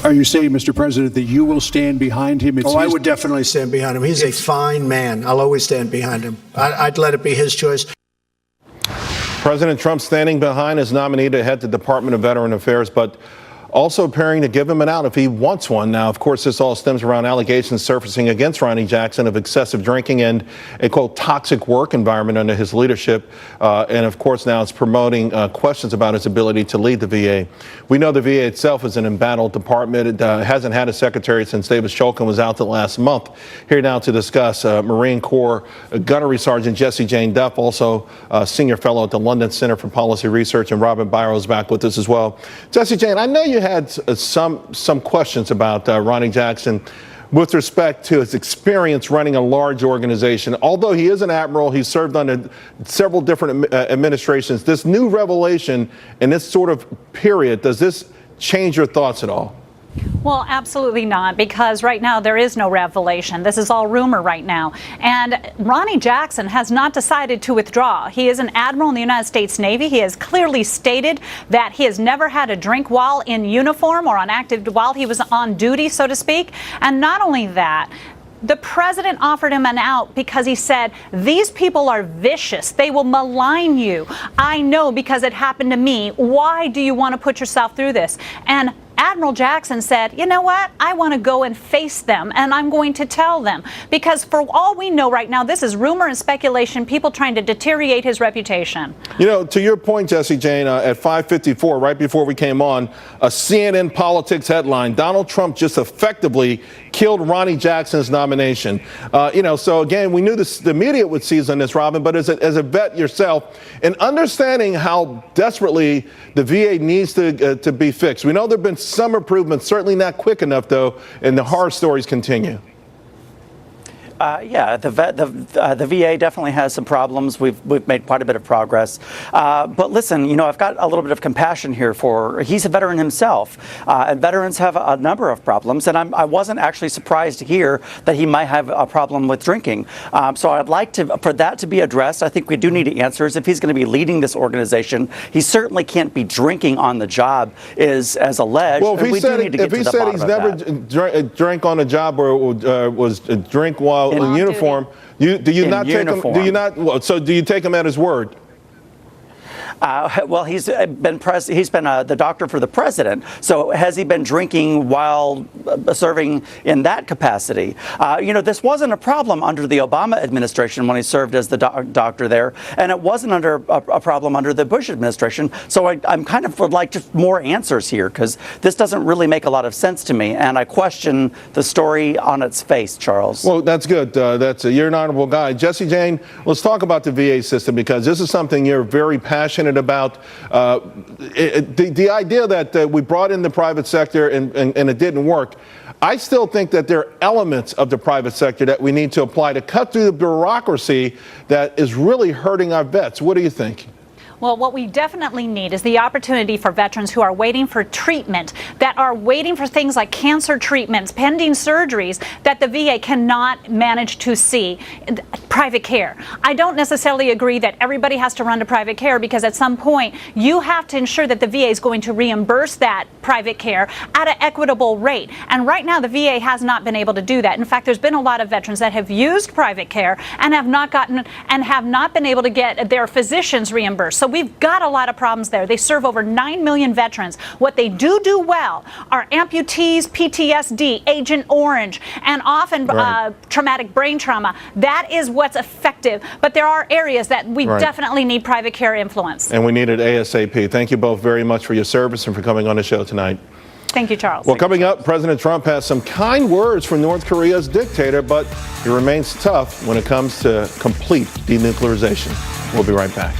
Are you saying, Mr. President, that you will stand behind him? I would definitely stand behind him. He's a fine man. I'll always stand behind him. I'd let it be his choice. President Trump standing behind his nominee to head the Department of Veteran Affairs, but also appearing to give him an out if he wants one. Now, of course, this all stems around allegations surfacing against Ronny Jackson of excessive drinking and a, quote, toxic work environment under his leadership. And, of course, now it's promoting questions about his ability to lead the VA. We know the VA itself is an embattled department. It hasn't had a secretary since David Shulkin was out the last month. Here now to discuss Marine Corps Gunnery Sergeant Jessie Jane Duff, also senior fellow at the London Center for Policy Research, and Robin Byro is back with us as well. Jessie Jane, I know you had some questions about Ronny Jackson with respect to his experience running a large organization. Although he is an admiral, he served under several different administrations. This new revelation in this sort of period, does this change your thoughts at all? Well, absolutely not, because right now there is no revelation. This is all rumor right now. And Ronny Jackson has not decided to withdraw. He is an admiral in the United States Navy. He has clearly stated that he has never had a drink while in uniform or on active, while he was on duty, so to speak. And not only that, the president offered him an out because he said, these people are vicious. They will malign you. I know because it happened to me. Why do you want to put yourself through this? And Admiral Jackson said, you know what? I want to go and face them, and I'm going to tell them. Because for all we know right now, this is rumor and speculation, people trying to deteriorate his reputation. You know, to your point, Jessie Jane, at 5:54, right before we came on, a CNN Politics headline, Donald Trump just effectively killed Ronny Jackson's nomination. So again, we knew the media would seize on this, Robin, but as a vet yourself, and understanding how desperately the VA needs to be fixed. We know there have been some improvements, certainly not quick enough, though, and the horror stories continue. The VA definitely has some problems. We've made quite a bit of progress. But listen, I've got a little bit of compassion here he's a veteran himself. And veterans have a number of problems. And I wasn't actually surprised to hear that he might have a problem with drinking. So I'd like for that to be addressed. I think we do need answers. If he's going to be leading this organization, he certainly can't be drinking on the job as alleged. Well, if he said he's never drank on a job or was drink while in uniform, do you take him at his word? Well, he's been the doctor for the president. So has he been drinking while serving in that capacity? This wasn't a problem under the Obama administration when he served as the doctor there, and it wasn't a problem under the Bush administration. So I'm kind of would like just more answers here, because this doesn't really make a lot of sense to me, and I question the story on its face, Charles. Well, that's good. You're an honorable guy. Jessie Jane, let's talk about the VA system, because this is something you're very passionate about. The idea that we brought in the private sector and it didn't work. I still think that there are elements of the private sector that we need to apply to cut through the bureaucracy that is really hurting our vets. What do you think? Well, what we definitely need is the opportunity for veterans who are waiting for treatment, that are waiting for things like cancer treatments, pending surgeries, that the VA cannot manage to see. Private care. I don't necessarily agree that everybody has to run to private care, because at some point you have to ensure that the VA is going to reimburse that private care at an equitable rate. And right now the VA has not been able to do that. In fact, there's been a lot of veterans that have used private care and have not been able to get their physicians reimbursed. So we've got a lot of problems there. They serve over 9 million veterans. What they do well are amputees, PTSD, Agent Orange, and often traumatic brain trauma. That is what's effective. But there are areas that we definitely need private care influence. And we need it ASAP. Thank you both very much for your service and for coming on the show tonight. Thank you, Charles. Well, coming up, President Trump has some kind words for North Korea's dictator, but he remains tough when it comes to complete denuclearization. We'll be right back.